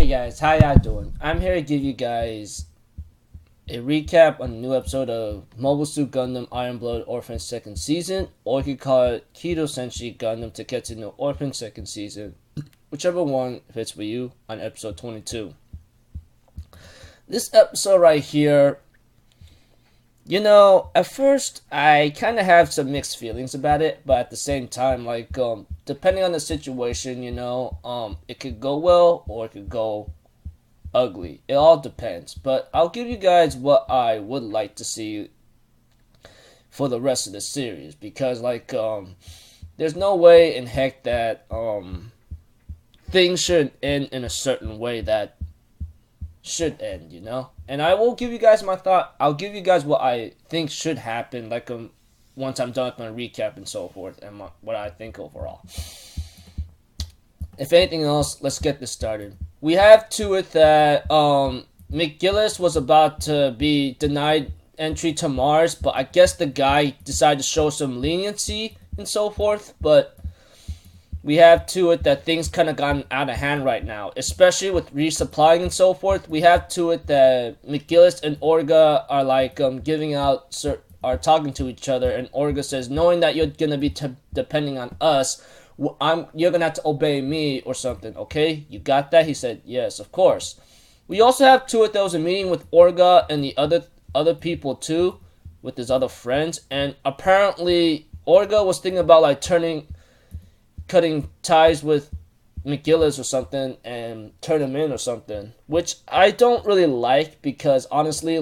Hey guys, how y'all doing? I'm here to give you guys a recap on a new episode of Mobile Suit Gundam Iron Blood Orphans second season, or you could call it機動戦士 Gundam 鉄血の Orphens second season, whichever one fits for you, on episode 22. This episode right here, at first I kind of have some mixed feelings about it, but at the same time, depending on the situation, it could go well or it could go ugly. It all depends, but I'll give you guys what I would like to see for the rest of the series, because there's no way in heck that things should end in a certain way that should end, and I will give you guys my thought. I'll give you guys what I think should happen, once I'm done with my recap and so forth, and what I think overall. If anything else, let's get this started. We have to it that McGillis was about to be denied entry to Mars, but I guess the guy decided to show some leniency and so forth, but we have to it that things kind of gotten out of hand right now, especially with resupplying and so forth. We have to it that McGillis and Orga are are talking to each other, and Orga says, knowing that you're gonna be depending on us, you're gonna have to obey me or something. Okay, you got that? He said, yes, of course. We also have to it there was a meeting with Orga and the other people too, with his other friends, and apparently Orga was thinking about cutting ties with McGillis or something and turn him in or something, which I don't really like, because honestly,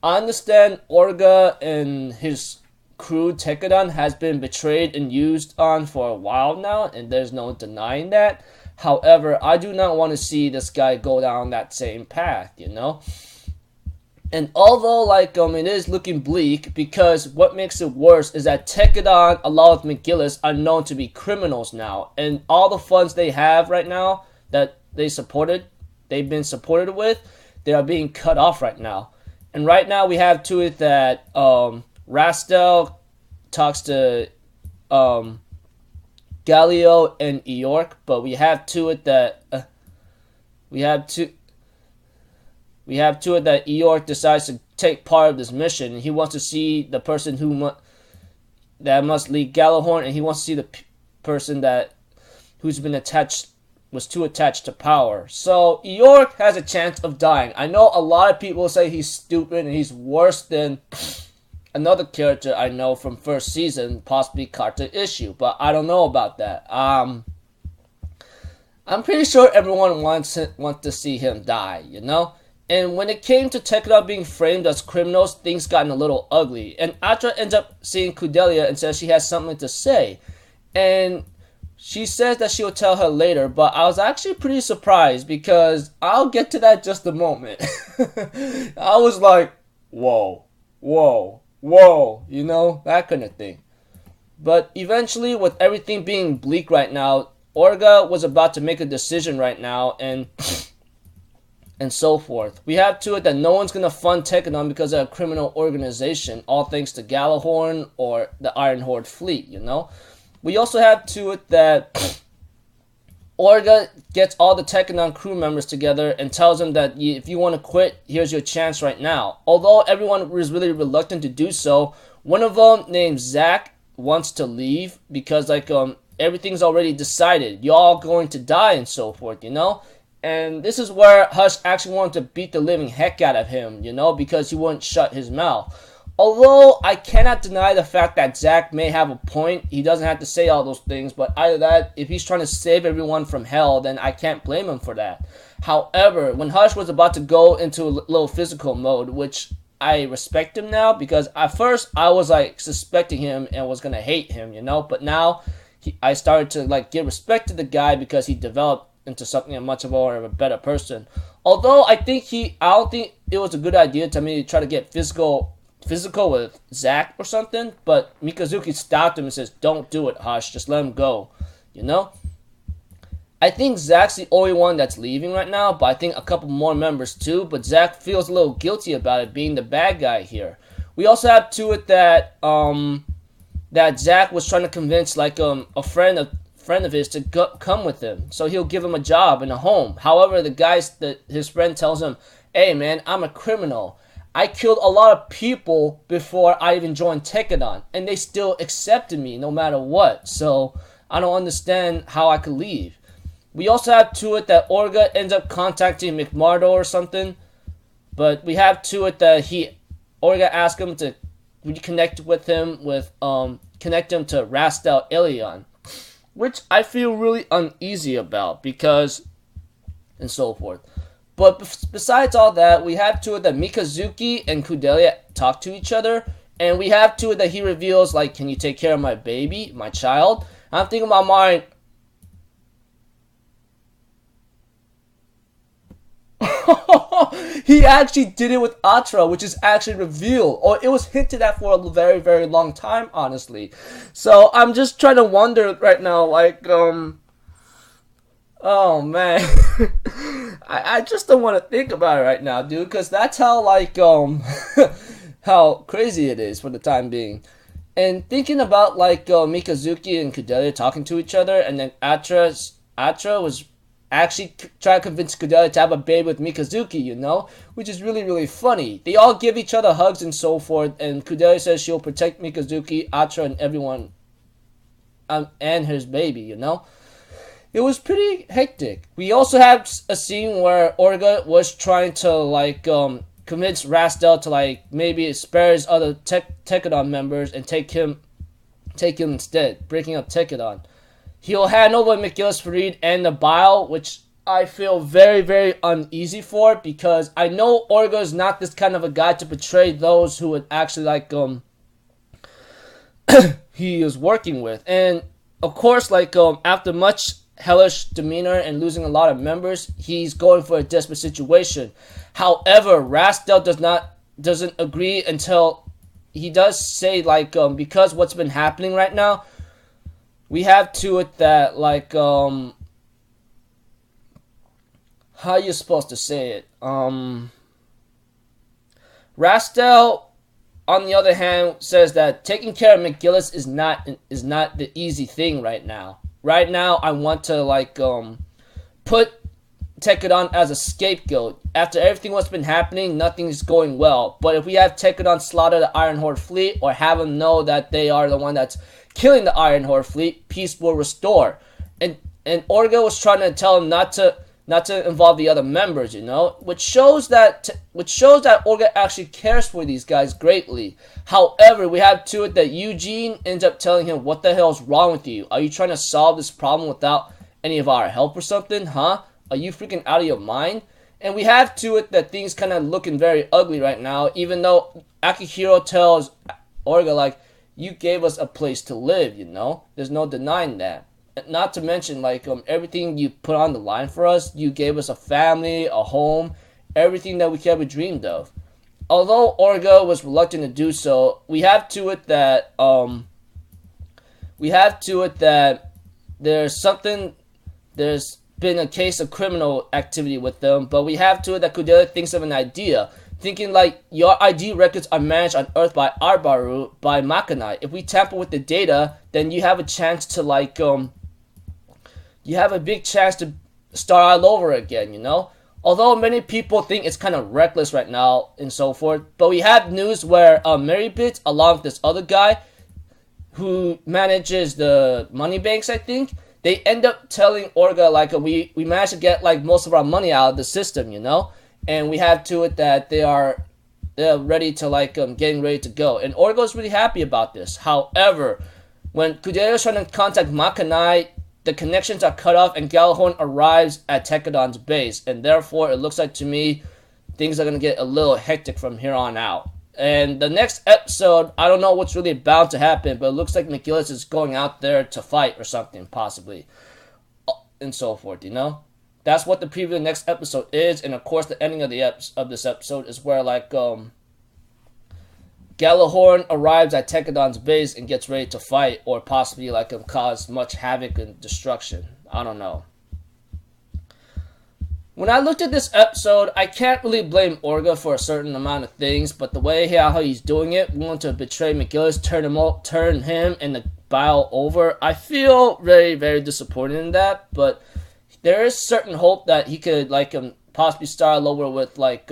I understand Orga and his crew Tekadon has been betrayed and used on for a while now, and there's no denying that. However, I do not want to see this guy go down that same path, And although, it is looking bleak, because what makes it worse is that Tekadon, along with McGillis, are known to be criminals now. And all the funds they have right now that they've been supported with, they are being cut off right now. And right now we have to it that Rastel talks to Galio and Eork, but we have to it that Eork decides to take part of this mission, and he wants to see the person that must lead Galahorn, and he wants to see the person who's been too attached to power. So Eork has a chance of dying. I know a lot of people say he's stupid and he's worse than another character I know from first season, possibly Carta Issue, but I don't know about that. I'm pretty sure everyone wants to see him die, And when it came to Tekadon being framed as criminals, things gotten a little ugly. And Atra ends up seeing Kudelia and says she has something to say. And she says that she'll tell her later, but I was actually pretty surprised, because I'll get to that just a moment. I was like, whoa, that kind of thing. But eventually, with everything being bleak right now, Orga was about to make a decision right now, and so forth. We have to it that no one's going to fund Tekadon because of a criminal organization, all thanks to Galahorn or the Iron Horde fleet, We also have to it that Orga gets all the Tekadon crew members together and tells them that if you want to quit, here's your chance right now. Although everyone was really reluctant to do so, one of them, named Zach, wants to leave because everything's already decided. You're all going to die and so forth, And this is where Hush actually wanted to beat the living heck out of him, because he wouldn't shut his mouth. Although I cannot deny the fact that Zack may have a point. He doesn't have to say all those things, but either that, if he's trying to save everyone from hell, then I can't blame him for that. However, when Hush was about to go into a little physical mode, which I respect him now, because at first I was suspecting him and was going to hate him, but now I started to get respect to the guy because he developed into something much more of a better person. Although I don't think it was a good idea to maybe try to get physical with Zack or something, but Mikazuki stopped him and says, don't do it, Hush, just let him go, I think Zack's the only one that's leaving right now, but I think a couple more members too, but Zack feels a little guilty about it, being the bad guy here. We also have to it that Zack was trying to convince a friend of friend of his to come with him. So he'll give him a job and a home. However, his friend tells him, hey man, I'm a criminal. I killed a lot of people before I even joined Tekadon, and they still accepted me no matter what. So I don't understand how I could leave. We also have to it that Orga ends up contacting McMurdo or something. But we have to it that Orga asks him to reconnect with him connect him to Rastel Ilion, which I feel really uneasy about because and so forth. But besides all that, we have to it that Mikazuki and Kudelia talk to each other, and we have to it that he reveals, like, can you take care of my baby, my child? I'm thinking about mine. He actually did it with Atra, which is actually revealed, or it was hinted at for a very, very long time, honestly. So I'm just trying to wonder right now, like, oh man, I just don't want to think about it right now, dude, because that's how, like, how crazy it is for the time being. And thinking about, like, Mikazuki and Kudelia talking to each other, and then Atra was actually trying to convince Kudelia to have a baby with Mikazuki, you know, which is really, really funny. They all give each other hugs and so forth, and Kudelia says she'll protect Mikazuki, Atra, and everyone, and his baby, you know. It was pretty hectic. We also have a scene where Orga was trying to, like, convince Rastel to, like, maybe spare his other Tekadon members and take him instead, breaking up Tekadon. He'll hand over McGillis, Farid, and the Bile, which I feel very, very uneasy for, because I know Orga is not this kind of a guy to betray those who would actually, like, he is working with. And, of course, like, after much hellish demeanor and losing a lot of members, he's going for a desperate situation. However, Rastel doesn't agree until he does say, like, because what's been happening right now, we have to it that, like, how are you supposed to say it? Rastel, on the other hand, says that taking care of McGillis is not the easy thing right now. Right now, I want to, like, put Tekadon as a scapegoat. After everything what's been happening, nothing's going well. But if we have Tekadon slaughter the Iron Horde fleet, or have them know that they are the one that's killing the Iron Horde fleet, peace will restore. And Orga was trying to tell him not to involve the other members, you know, which shows that Orga actually cares for these guys greatly. However, we have to it that Eugene ends up telling him, what the hell is wrong with you? Are you trying to solve this problem without any of our help or something, huh? Are you freaking out of your mind? And we have to it that things kind of looking very ugly right now, even though Akihiro tells Orga, like, you gave us a place to live, you know? There's no denying that. Not to mention, like, everything you put on the line for us, you gave us a family, a home, everything that we ever dreamed of. Although Orga was reluctant to do so, we have to it that there's been a case of criminal activity with them, but we have to it that Kudelia thinks of an idea, thinking like, your ID records are managed on Earth by Arbaru, by Makanai. If we tamper with the data, then you have a chance to, like, you have a big chance to start all over again, you know? Although many people think it's kind of reckless right now and so forth, but we have news where Marybit, along with this other guy who manages the money banks, I think, they end up telling Orga, like, we managed to get, like, most of our money out of the system, you know? And we have to it that they're ready to, like, getting ready to go. And Orga's really happy about this. However, when Kudera's trying to contact Makanai, the connections are cut off and Gjallarhorn arrives at Tekadon's base. And therefore, it looks like to me, things are going to get a little hectic from here on out. And the next episode, I don't know what's really bound to happen, but it looks like McGillis is going out there to fight or something, possibly. And so forth, you know? That's what the preview of the next episode is, and of course the ending of this episode is where, like, Gjallarhorn arrives at Tekadon's base and gets ready to fight, or possibly, like, cause much havoc and destruction. I don't know. When I looked at this episode, I can't really blame Orga for a certain amount of things, but the way how he's doing it, willing to betray McGillis, turn him and battle over. I feel very, very disappointed in that, but there is certain hope that he could like possibly start over with like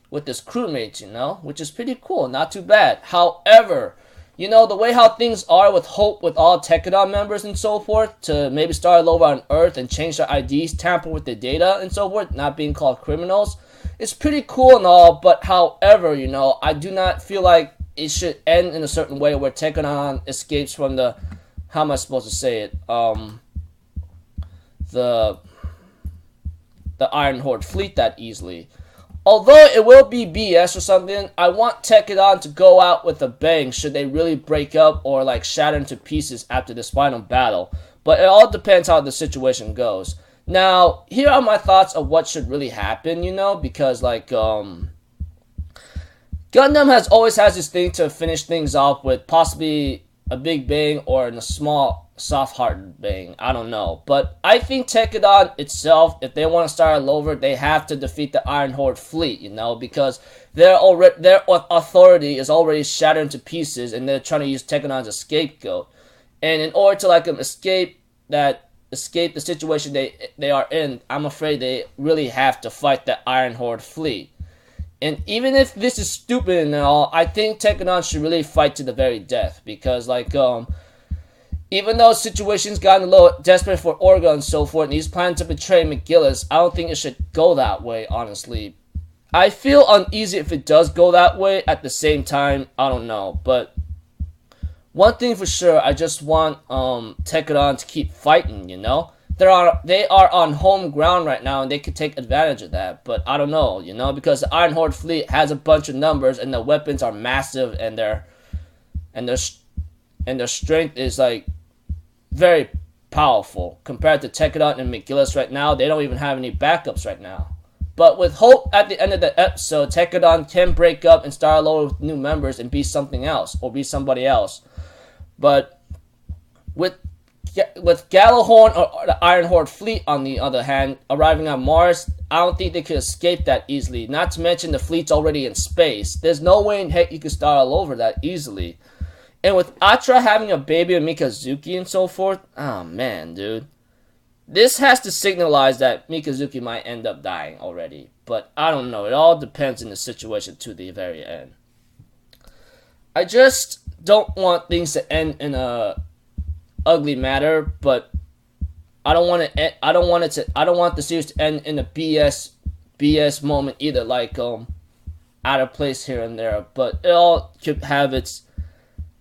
with his crewmates, you know, which is pretty cool, not too bad. However, you know, the way how things are with Hope, with all Tekadon members and so forth, to maybe start over on Earth and change their IDs, tamper with the data and so forth, not being called criminals, it's pretty cool and all, but however, you know, I do not feel like it should end in a certain way where Tekadon escapes from the, how am I supposed to say it, the Iron Horde fleet that easily. Although it will be BS or something, I want Tekadon to go out with a bang should they really break up or like shatter into pieces after this final battle. But it all depends how the situation goes. Now, here are my thoughts of what should really happen, you know, because like Gundam has always has this thing to finish things off with possibly a big bang or in a small soft-hearted bang. I don't know. But I think Tekadon itself, if they want to start all over, they have to defeat the Iron Horde fleet, you know, because their authority is already shattered into pieces and they're trying to use Tekadon as a scapegoat. And in order to like escape the situation they are in, I'm afraid they really have to fight the Iron Horde fleet. And even if this is stupid and all, I think Tekadon should really fight to the very death, because like even though situations gotten a little desperate for Orga and so forth, and he's planning to betray McGillis, I don't think it should go that way, honestly. I feel uneasy if it does go that way. At the same time, I don't know. But one thing for sure, I just want Tekadon to keep fighting, you know? They are on home ground right now, and they could take advantage of that. But I don't know, you know? Because the Iron Horde fleet has a bunch of numbers, and the weapons are massive, and their strength is, like, very powerful compared to Tekadon and McGillis right now. They don't even have any backups right now. But with Hope at the end of the episode, Tekadon can break up and start all over with new members and be something else or be somebody else. But with Gjallarhorn or the Iron Horde fleet, on the other hand, arriving on Mars, I don't think they could escape that easily. Not to mention the fleet's already in space. There's no way in heck you could start all over that easily. And with Atra having a baby with Mikazuki and so forth, oh man, dude. This has to signalize that Mikazuki might end up dying already. But I don't know. It all depends on the situation to the very end. I just don't want things to end in a ugly manner, but I don't want the series to end in a BS moment either, like out of place here and there. But it all could have its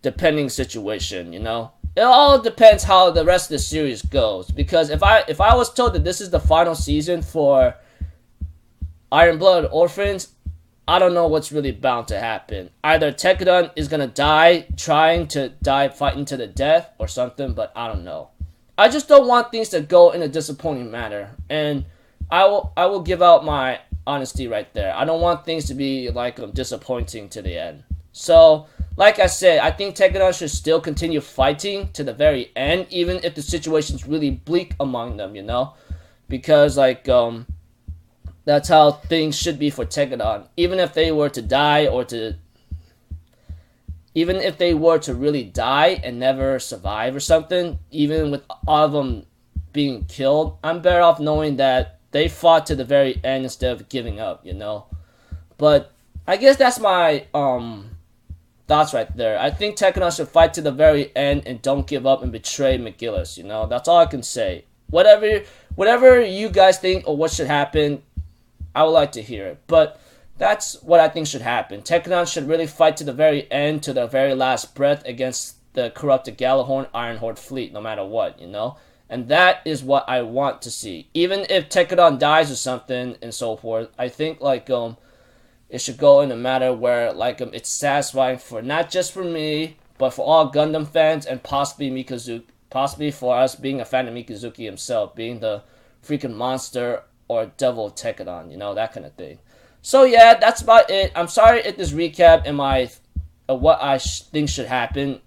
depending situation, you know. It all depends how the rest of the series goes. Because if I was told that this is the final season for Iron Blood Orphans, I don't know what's really bound to happen. Either Tekadon is gonna die fighting to the death or something, but I don't know. I just don't want things to go in a disappointing manner, and I will give out my honesty right there. I don't want things to be like disappointing to the end. So, like I said, I think Tekadon should still continue fighting to the very end, even if the situation's really bleak among them, you know? Because, like, that's how things should be for Tekadon. Even if they were to die even if they were to really die and never survive or something, even with all of them being killed, I'm better off knowing that they fought to the very end instead of giving up, you know? But I guess that's my, thoughts right there. I think Tekadon should fight to the very end and don't give up and betray McGillis, you know? That's all I can say. Whatever you guys think or what should happen, I would like to hear it. But that's what I think should happen. Tekadon should really fight to the very end, to the very last breath against the corrupted Gjallarhorn Iron Horde fleet, no matter what, you know? And that is what I want to see. Even if Tekadon dies or something and so forth, I think, like, it should go in a matter where, like, it's satisfying for not just for me, but for all Gundam fans and possibly Mikazuki, possibly for us being a fan of Mikazuki himself, being the freaking monster or devil of Tekadon, you know, that kind of thing. So yeah, that's about it. I'm sorry if this recap and my what I think should happen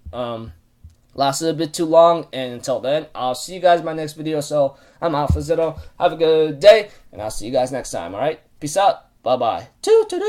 lasted a bit too long. And until then, I'll see you guys in my next video. So I'm Alpha Zero. Have a good day, and I'll see you guys next time. All right, peace out. Bye bye. Toot toot.